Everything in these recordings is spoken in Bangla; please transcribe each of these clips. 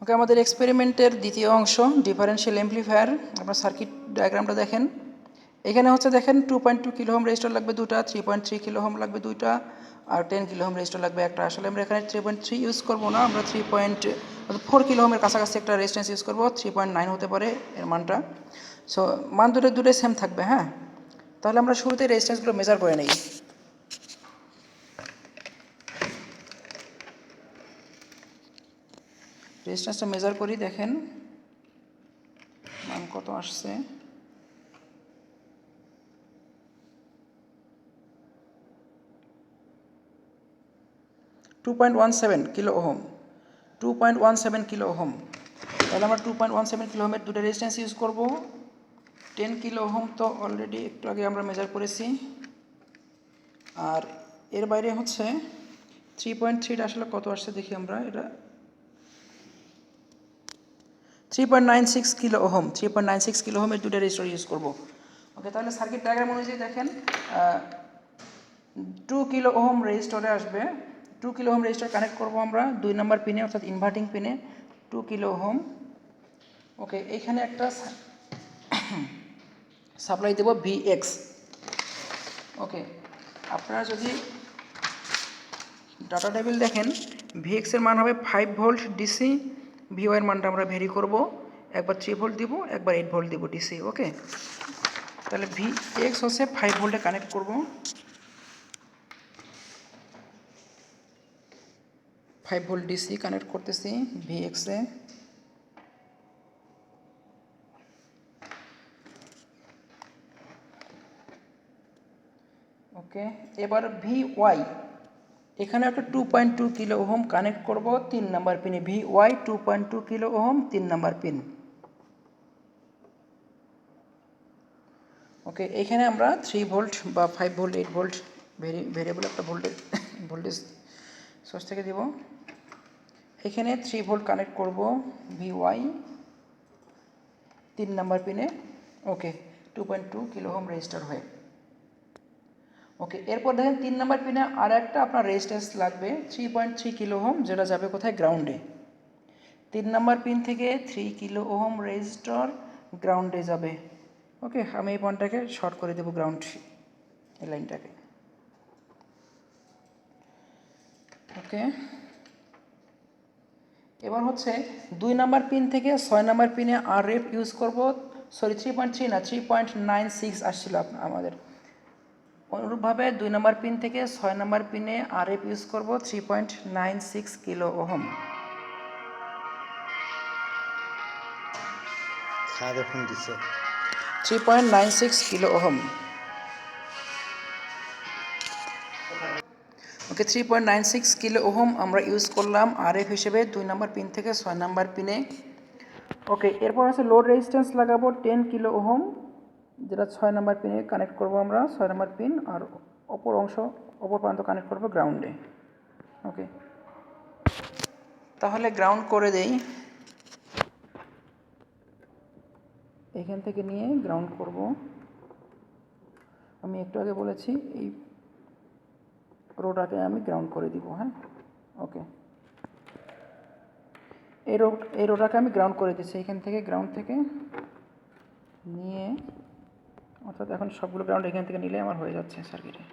ওকে, আমাদের এক্সপেরিমেন্টের দ্বিতীয় অংশ ডিফারেনশিয়াল অ্যাম্প্লিফায়ার। আপনার সার্কিট ডায়াগ্রামটা দেখেন। এখানে হচ্ছে দেখেন 2.2 কিলো ওহম রেজিস্টার লাগবে দুটা, 3.3 কিলো ওহম লাগবে দুইটা, আর 10 কিলো ওহম রেজিস্টার লাগবে একটা। আসলে আমরা এখানে 3.3 ইউজ করবো না, আমরা 3.4 কিলো ওহমের কাছাকাছি একটা রেজিস্ট্যান্স ইউজ করবো। 3.9 হতে পারে এর মানটা। সো মান দুটোই সেম থাকবে। হ্যাঁ, তাহলে আমরা শুরুতে রেজিস্ট্যান্সগুলো মেজার করে নিই। রেজিস্ট্যান্সটা মেজার করি, দেখেন মান কত আসছে। $2.17 কিলো ওহম, 2.17 কিলো ওহম। তাহলে আমরা 2.17 কিলো ওহমের দুটো রেজিস্ট্যান্স ইউজ করব। 10 কিলো ওহম তো অলরেডি একটু আগে আমরা মেজার করেছি, আর এর বাইরে হচ্ছে 3.3টা আসলে কত আসছে দেখি আমরা। এটা 3.96 কিলো ওহম, 3.96 কিলো ওহমের দুটো রেজিস্টার ইউজ করব। ওকে, তাহলে সার্কিট ডায়াগ্রাম অনুযায়ী দেখেন 2 কিলো ওহম রেজিস্টরে আসবে। 2 কিলো ওহম রেজিস্টার কানেক্ট করব আমরা 2 নম্বর পিনে, অর্থাৎ ইনভার্টিং পিনে 2 কিলো ওহম। ওকে, এইখানে একটা সাপ্লাই দেব VX। ওকে, আপনারা যদি ডাটা টেবিল দেখেন, VX এর মান হবে 5 ভোল্ট ডিসি। VY এর মানটা আমরা ভেরি করব, একবার 3 ভোল্ট দিব, একবার 8 ভোল্ট দিব ডিসি। ওকে, তাহলে VX হচ্ছে 5 ভোল্টে কানেক্ট করব। 5 ভোল্ট ডিসি কানেক্ট করতেছি VX এ। ওকে, এবার VY এখানে একটা 2.2 কিলো ওহম কানেক্ট করব 3 নাম্বার পিনে। VY 2.2 কিলো ওহম 3 নাম্বার পিন। ওকে, এখানে আমরা 3 ভোল্ট বা 5 ভোল্ট 8 ভোল্ট ভেরিয়েবল একটা ভোল্টেজ সোর্স থেকে দিব। এখানে 3 ভোল্ট কানেক্ট করব VY 3 নাম্বার পিনে। ওকে, 2.2 কিলো ওহম রেজিস্টার হয়ে। ওকে, এরপর দেখেন 3 নাম্বার পিনে আর একটা আপনার রেজিস্ট্যান্স লাগবে 3.3 কিলো ওহম, যেটা যাবে কোথায়? গ্রাউন্ডে। 3 নাম্বার পিন থেকে 3 কিলো ওহম রেজিস্টর গ্রাউন্ডে যাবে। ওকে, আমি এই পয়েন্টটাকে শর্ট করে দেবো, গ্রাউন্ড এই লাইনটাকে। ওকে, এবার হচ্ছে 2 নাম্বার পিন থেকে 6 নাম্বার পিনে RF ইউজ করব। সরি, 3.3 না, 3.96 আসছিল আমাদের। অনুরূপভাবে 2 নাম্বার পিন থেকে 6 নাম্বার পিনে RF ইউজ করব 3.96 kilo ohm. 3.96 kilo ohm. Okay, 3.96 kilo ohm আমরা ইউজ করলাম RF হিসেবে 2 নাম্বার পিন থেকে 6 নাম্বার পিনে। ওকে, এরপর হচ্ছে লোড রেজিস্ট্যান্স লাগাবো 10 কিলো ওহম, যেটা 6 নাম্বার পিনে কানেক্ট করব আমরা, 6 নাম্বার পিন, আর অপর প্রান্ত কানেক্ট করব গ্রাউন্ডে। ওকে, তাহলে গ্রাউন্ড করে দেই। এখান থেকে নিয়ে গ্রাউন্ড করব। আমি একটু আগে বলেছি এই রোটাকে আমি গ্রাউন্ড করে দিব। হ্যাঁ, ওকে, এই রোটাকে আমি গ্রাউন্ড করে দিচ্ছি। এখান থেকে গ্রাউন্ড থেকে নিয়ে, অর্থাৎ এখন সবগুলো গ্রাউন্ড এখান থেকে নিলে আমার হয়ে যাচ্ছে সার্কিটে।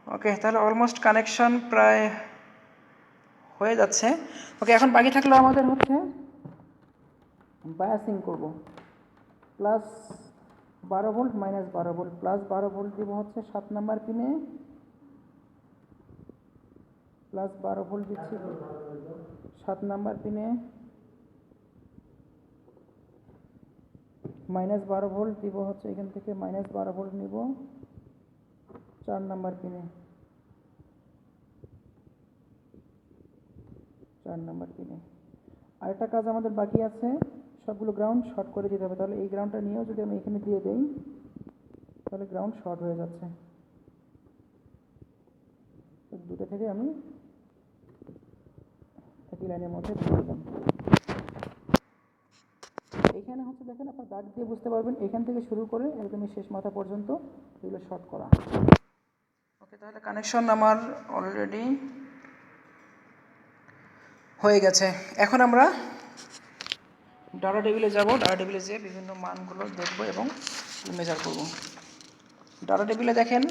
ওকে, তাহলে অলমোস্ট কানেকশন প্রায় হয়ে যাচ্ছে। ওকে, এখন বাকি থাকলো আমাদের হচ্ছে বায়াসিং করব। Plus 12 volt minus 12 volt. Plus 12 volt দিব হচ্ছে 7 নাম্বার পিনে, প্লাস 12 ভোল্ট দিচ্ছি 7 নাম্বার পিনে, মাইনাস 12 ভোল্ট দিব হচ্ছে এখান থেকে, মাইনাস 12 ভোল্ট নিব 4 নাম্বার পিনে, 4 নাম্বার পিনে। আরেকটা কাজ আমাদের বাকি আছে, সবগুলো গ্রাউন্ড শর্ট করে দিতে হবে। তাহলে এই গ্রাউন্ডটা নিয়েও যদি আমি এখানে দিয়ে দেই, তাহলে গ্রাউন্ড শর্ট হয়ে যাচ্ছে। দুটো থেকে আমি একই লাইনের মধ্যে দিয়ে দিলাম। এখানে হচ্ছে দেখেন, আপনার দাগ দিয়ে বুঝতে পারবেন এখান থেকে শুরু করে একদমই শেষ মাথা পর্যন্ত এগুলো শর্ট করা। ওকে, তাহলে কানেকশন আমার অলরেডি হয়ে গেছে। এখন আমরা ডাটা টেবিলে যাব, ডাটা টেবিলে যেয়ে বিভিন্ন মানগুলো দেখব এবং মেজার করব। ডাটা টেবিলে দেখেন,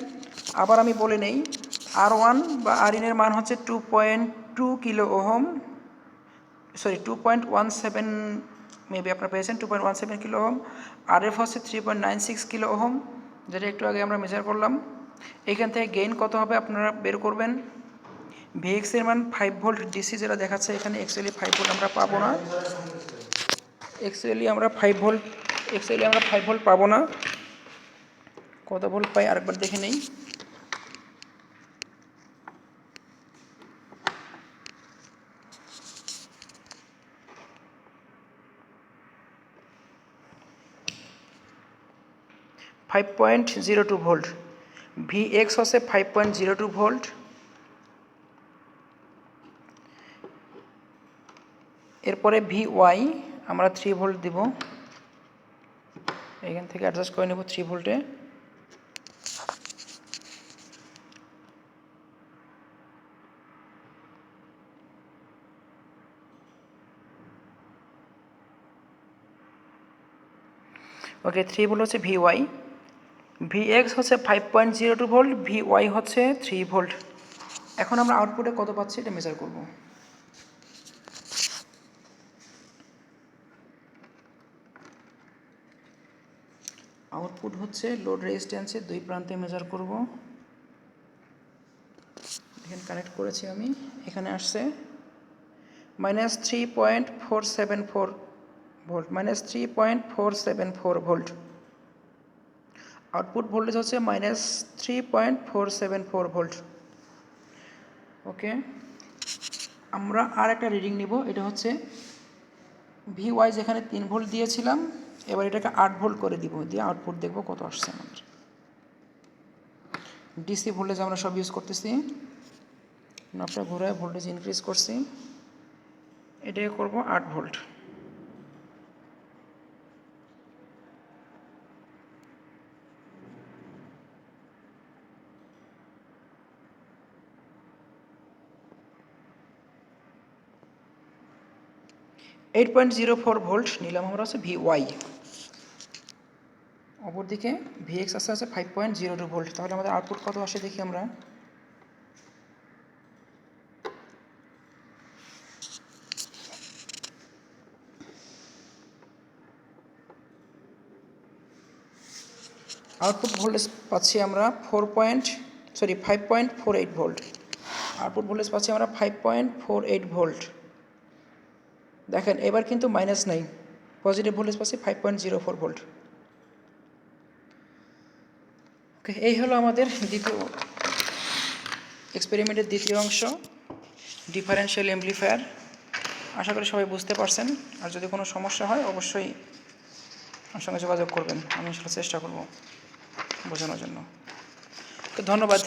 আবার আমি বলে নেই, R1 বা Rin এর মান হচ্ছে 2.2 কিলো ওহম, সরি 2.17, মেবি আপনারা পেয়েছেন 2.17 কিলো ওহম। RF হচ্ছে 3.96 কিলো ওহম, যেটা একটু আগে আমরা মেজার করলাম। এখান থেকে গেইন কত হবে আপনারা বের করবেন। VX এর মান 5 ভোল্ট ডিসি যেটা দেখাচ্ছে এখানে, অ্যাকচুয়ালি 5 ভোল্ট আমরা পাবো না, অ্যাকচুয়ালি আমরা 5 ভোল্ট পাবো না। কত ভোল্ট পাই আরেকবার দেখে নেই। Five 5.02 volt. VX হচ্ছে 5.02 ভোল্ট। এরপরে VY আমরা 3 ভোল্ট দিব, এখান থেকে অ্যাডজাস্ট করে নেব 3 ভোল্টে। ওকে, 3 ভোল্ট হচ্ছে VY। VX হচ্ছে 5.02 ভোল্ট, VY হচ্ছে 3 ভোল্ট। এখন আমরা আউটপুটে কত পাচ্ছি এটা মেজার করব। আউটপুট হচ্ছে লোড রেজিস্ট্যান্সের 2 প্রান্তে মেজার করব। এখানে কানেক্ট করেছি আমি, এখানে আসছে -3.474 ভোল্ট, -3.474 ভোল্ট। আউটপুট ভোল্টেজ হচ্ছে -3.474 ভোল্ট। ওকে, আমরা আর একটা রিডিং নিব, এটা হচ্ছে VY যেখানে 3 ভোল্ট দিয়েছিলাম, এবার এটাকে 8 ভোল্ট করে দিব, দিয়ে আউটপুট দেখব কত আসছে আমাদের। ডিসি ভোল্টেজ আমরা সব ইউজ করতেছি, নবটা ঘোরায় ভোল্টেজ ইনক্রিজ করছি, এটাকে করব 8 ভোল্ট। $8.04 ভোল্ট নিলাম আমরা, হচ্ছে VY। অপরদিকে VX আছে 5.02 ভোল্ট। তাহলে আমাদের আউটপুট কত আসে দেখি আমরা। আউটপুট ভোল্টেজ পাচ্ছি আমরা 5.48 ভোল্ট। আউটপুট ভোল্টেজ পাচ্ছি আমরা 5.48 ভোল্ট। দেখেন এবার কিন্তু মাইনাস নাই, পজিটিভ ভোল্টেজ পাচ্ছি 5.04 ভোল্ট। ওকে, এই হলো আমাদের দ্বিতীয় এক্সপেরিমেন্টের দ্বিতীয় অংশ, ডিফারেনশিয়াল অ্যাম্প্লিফায়ার। আশা করি সবাই বুঝতে পারছেন। আর যদি কোনো সমস্যা হয় অবশ্যই আমার সঙ্গে যোগাযোগ করবেন, আমি সেটা চেষ্টা করব বোঝানোর জন্য। তো ধন্যবাদ।